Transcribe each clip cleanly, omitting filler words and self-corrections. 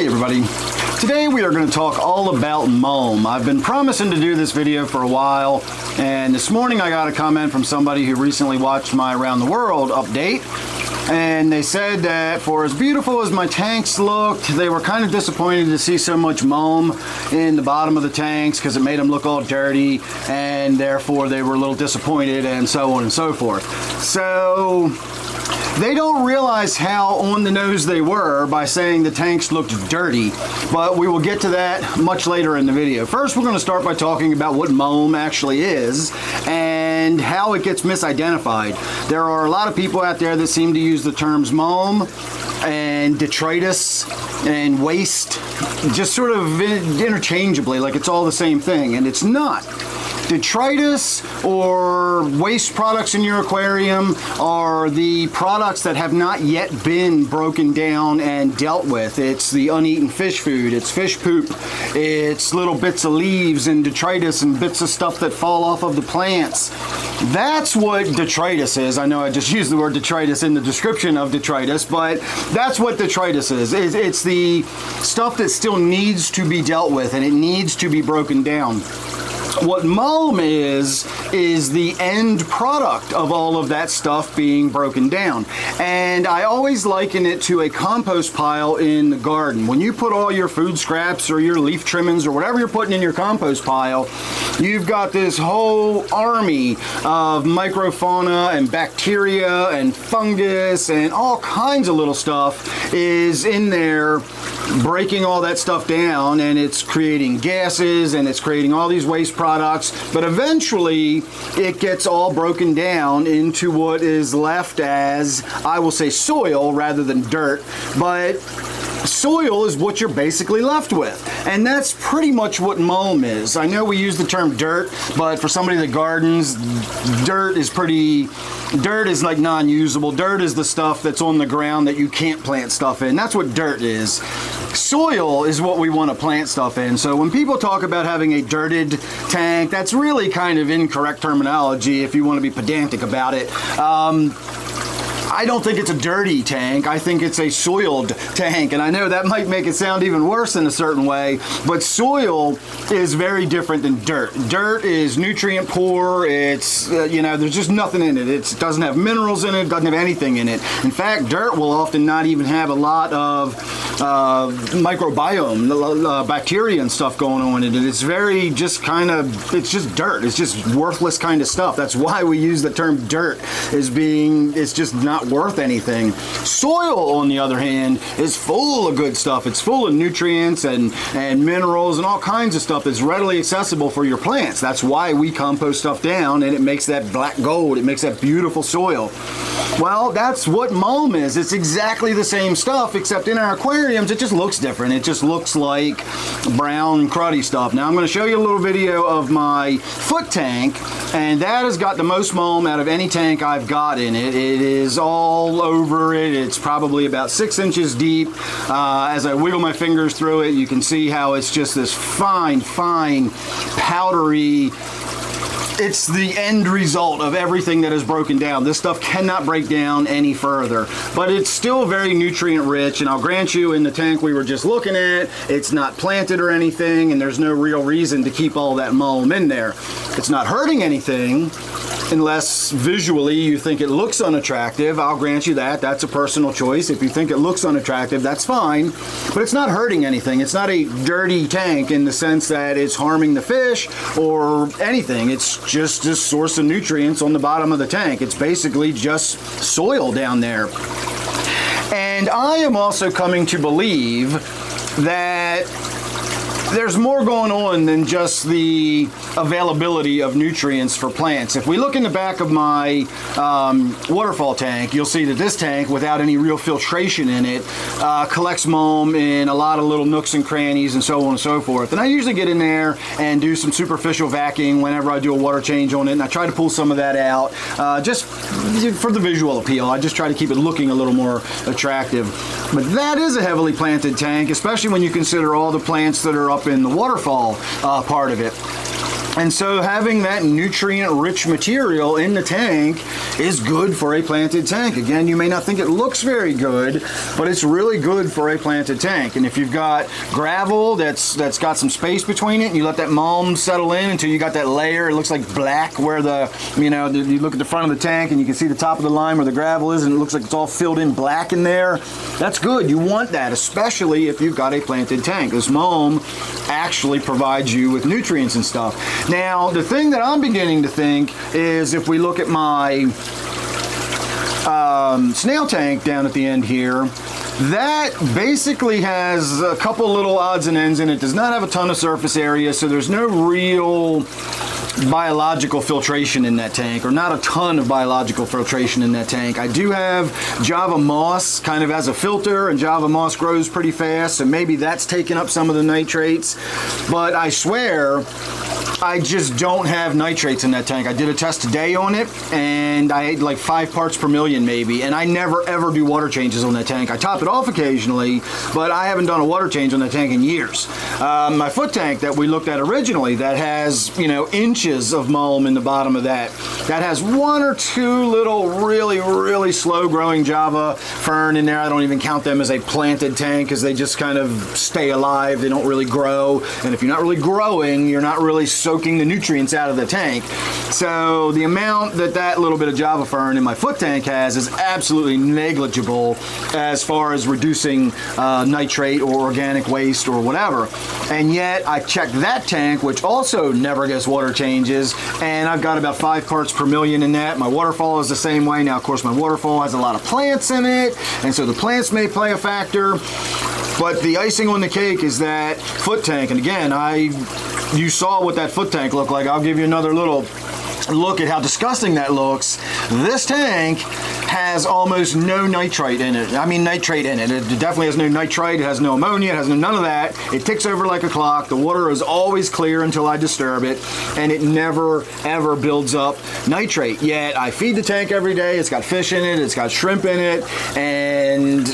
Hey everybody, today we are going to talk all about Mulm. I've been promising to do this video for a while, and this morning I got a comment from somebody who recently watched my Around the World update, and they said that for as beautiful as my tanks looked, they were kind of disappointed to see so much Mulm in the bottom of the tanks because it made them look all dirty, and therefore they were a little disappointed, and so on and so forth. So they don't realize how on the nose they were by saying the tanks looked dirty, but we will get to that much later in the video. First, we're going to start by talking about what Mulm actually is and how it gets misidentified. There are a lot of people out there that seem to use the terms Mulm and detritus and waste just sort of interchangeably, like it's all the same thing, and it's not. Detritus or waste products in your aquarium are the products that have not yet been broken down and dealt with. It's the uneaten fish food, it's fish poop, it's little bits of leaves and detritus and bits of stuff that fall off of the plants. That's what detritus is. I know I just used the word detritus in the description of detritus, but that's what detritus is. It's the stuff that still needs to be dealt with and it needs to be broken down. What Mulm is the end product of all of that stuff being broken down. And I always liken it to a compost pile in the garden. When you put all your food scraps or your leaf trimmings or whatever you're putting in your compost pile, you've got this whole army of microfauna and bacteria and fungus and all kinds of little stuff is in there breaking all that stuff down, and it's creating gases and it's creating all these waste products, but eventually it gets all broken down into what is left as, I will say, soil rather than dirt, but soil is what you're basically left with, and that's pretty much what Mulm is. I know we use the term dirt, but for somebody that gardens, dirt is like non-usable. Dirt is the stuff that's on the ground that you can't plant stuff in. That's what dirt is. Soil is what we want to plant stuff in. So when people talk about having a dirted tank, that's really kind of incorrect terminology if you want to be pedantic about it. I don't think it's a dirty tank. I think it's a soiled tank, and I know that might make it sound even worse in a certain way, but soil is very different than dirt. Dirt is nutrient poor. It's, there's just nothing in it. It doesn't have minerals in it. It doesn't have anything in it. In fact, dirt will often not even have a lot of microbiome, bacteria and stuff going on in it. It's very just it's just dirt. It's just worthless kind of stuff. That's why we use the term dirt, it's just not worth anything. Soil, on the other hand, is full of good stuff. It's full of nutrients and minerals and all kinds of stuff that's readily accessible for your plants. That's why we compost stuff down, and it makes that black gold. It makes that beautiful soil. Well, that's what Mulm is. It's exactly the same stuff, except in our aquariums, it just looks different. It just looks like brown, cruddy stuff. Now, I'm going to show you a little video of my foot tank, and that has got the most Mulm out of any tank I've got in it. It is all over it. It's probably about 6 inches deep. As I wiggle my fingers through it, you can see how it's just this fine, powdery. It's the end result of everything that is broken down. This stuff cannot break down any further, but it's still very nutrient rich, and I'll grant you, in the tank we were just looking at, it's not planted or anything, and there's no real reason to keep all that Mulm in there. It's not hurting anything, unless visually you think it looks unattractive. I'll grant you that. That's a personal choice. If you think it looks unattractive, that's fine, but it's not hurting anything. It's not a dirty tank in the sense that it's harming the fish or anything. It's just a source of nutrients on the bottom of the tank. It's basically just soil down there. And I am also coming to believe that there's more going on than just the availability of nutrients for plants. If we look in the back of my waterfall tank, you'll see that this tank, without any real filtration in it, collects Mulm in a lot of little nooks and crannies and so on and so forth. And I usually get in there and do some superficial vacuuming whenever I do a water change on it, and I try to pull some of that out just for the visual appeal. I just try to keep it looking a little more attractive. But that is a heavily planted tank, especially when you consider all the plants that are up in the waterfall part of it. And so having that nutrient-rich material in the tank is good for a planted tank. Again, you may not think it looks very good, but it's really good for a planted tank. And if you've got gravel that's got some space between it, and you let that mulm settle in until you got that layer, it looks like black where you look at the front of the tank and you can see the top of the line where the gravel is, and it looks like it's all filled in black in there. That's good. You want that, especially if you've got a planted tank. This mulm actually provides you with nutrients and stuff. Now, the thing that I'm beginning to think is if we look at my snail tank down at the end here, that basically has a couple little odds and ends in it. Does not have a ton of surface area, so there's no real biological filtration in that tank, or not a ton of biological filtration in that tank. I do have Java moss kind of as a filter, and Java moss grows pretty fast, so maybe that's taking up some of the nitrates. But I swear, I just don't have nitrates in that tank. I did a test today on it, and I had like 5 parts per million maybe, and I never ever do water changes on that tank. I top it off occasionally, but I haven't done a water change on that tank in years. My foot tank that we looked at originally, that has, inches of mulm in the bottom of that has 1 or 2 little really slow growing Java fern in there. I don't even count them as a planted tank because they just kind of stay alive. They don't really grow, and if you're not really growing, you're not really soaking the nutrients out of the tank. So the amount that little bit of Java fern in my foot tank has is absolutely negligible as far as reducing nitrate or organic waste or whatever. And yet I checked that tank, which also never gets water changes, and I've got about 5 parts per million in that. My waterfall is the same way. Now, of course, my waterfall has a lot of plants in it, and so the plants may play a factor. But the icing on the cake is that foot tank. And again, you saw what that foot tank looked like. I'll give you another little look at how disgusting that looks. This tank has almost no nitrate in it. Nitrate in it. It definitely has no nitrite. It has no ammonia. It has none of that. It ticks over like a clock. The water is always clear until I disturb it, and it never ever builds up nitrate. Yet I feed the tank every day. It's got fish in it. It's got shrimp in it, and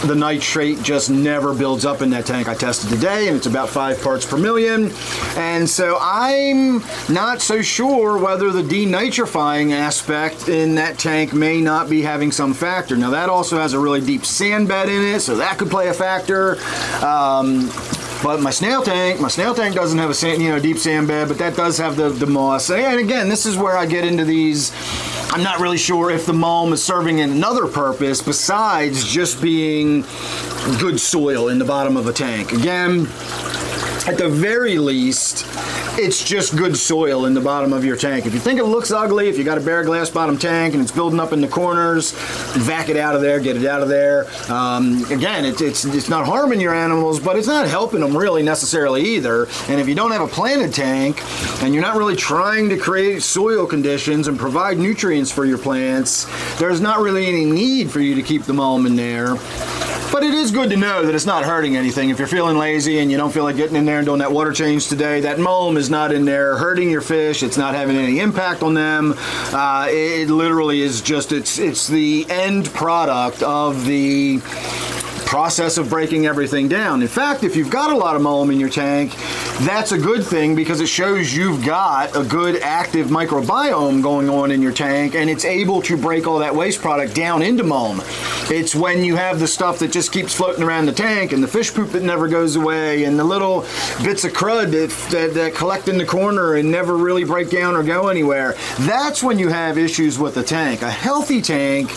the nitrate just never builds up in that tank. I tested today, and it's about 5 parts per million. And so I'm not so sure whether the denitrifying aspect in that tank may not be having some factor. Now, that also has a really deep sand bed in it, so that could play a factor. But my snail tank doesn't have a deep sand bed, but that does have the moss. And again, this is where I get into these. I'm not really sure if the mulm is serving another purpose besides just being good soil in the bottom of a tank. Again, at the very least, it's just good soil in the bottom of your tank. If you think it looks ugly, if you got a bare glass bottom tank and it's building up in the corners, vac it out of there, get it out of there. Again, it's not harming your animals, but it's not helping them really necessarily either. And if you don't have a planted tank and you're not really trying to create soil conditions and provide nutrients for your plants, there's not really any need for you to keep the mulm in there. But it is good to know that it's not hurting anything. If you're feeling lazy and you don't feel like getting in there and doing that water change today, that mulm is not in there hurting your fish. It's not having any impact on them. It literally is just, it's the end product of the process of breaking everything down. In fact, if you've got a lot of mulm in your tank, that's a good thing because it shows you've got a good active microbiome going on in your tank, and it's able to break all that waste product down into mulm. It's when you have the stuff that just keeps floating around the tank, and the fish poop that never goes away, and the little bits of crud that collect in the corner and never really break down or go anywhere. That's when you have issues with the tank. A healthy tank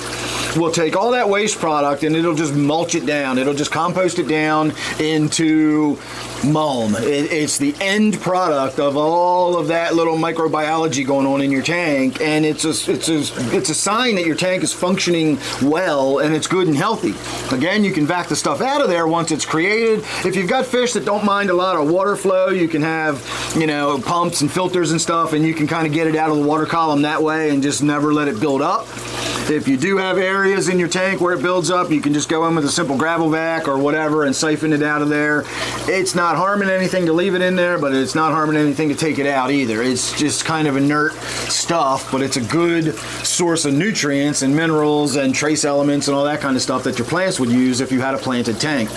will take all that waste product and it'll just mulch it down. It'll just compost it down into mulm. It's the end product of all of that little microbiology going on in your tank, and it's a sign that your tank is functioning well and it's good and healthy. Again, you can vac the stuff out of there once it's created. If you've got fish that don't mind a lot of water flow, you can have, pumps and filters and stuff, and you can kind of get it out of the water column that way and just never let it build up. If you do have areas in your tank where it builds up, you can just go in with a simple gravel vac or whatever and siphon it out of there. It's not harming anything to leave it in there, but it's not harming anything to take it out either. It's just kind of inert stuff, but it's a good source of nutrients and minerals and trace elements and all that kind of stuff that your plants would use if you had a planted tank.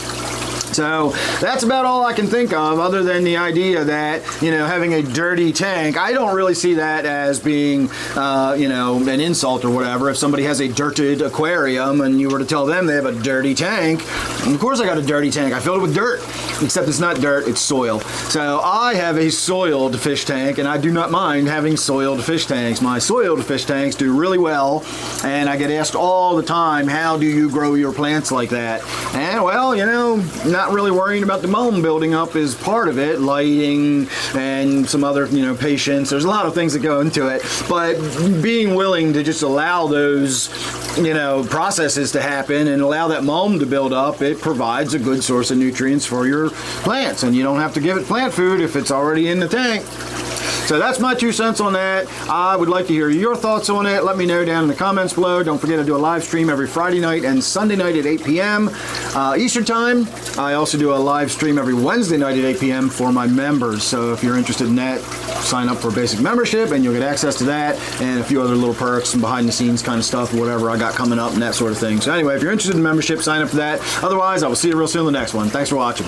So that's about all I can think of, other than the idea that, you know, having a dirty tank, I don't really see that as being, you know, an insult or whatever. If somebody has a dirted aquarium and you were to tell them they have a dirty tank, of course I got a dirty tank. I filled it with dirt, except it's not dirt, it's soil. So I have a soiled fish tank, and I do not mind having soiled fish tanks. My soiled fish tanks do really well, and I get asked all the time, how do you grow your plants like that? And well, you know, not really worrying about the mulm building up is part of it, lighting and some other, you know, patience. There's a lot of things that go into it, but being willing to just allow those, you know, processes to happen and allow that mulm to build up, it provides a good source of nutrients for your plants, and you don't have to give it plant food if it's already in the tank. So that's my 2 cents on that. I would like to hear your thoughts on it. Let me know down in the comments below. Don't forget, I do a live stream every Friday night and Sunday night at 8 p.m. Eastern time. I also do a live stream every Wednesday night at 8 p.m. for my members. So if you're interested in that, sign up for a basic membership and you'll get access to that and a few other little perks and behind the scenes kind of stuff, whatever I got coming up and that sort of thing. So anyway, if you're interested in membership, sign up for that. Otherwise, I will see you real soon in the next one. Thanks for watching.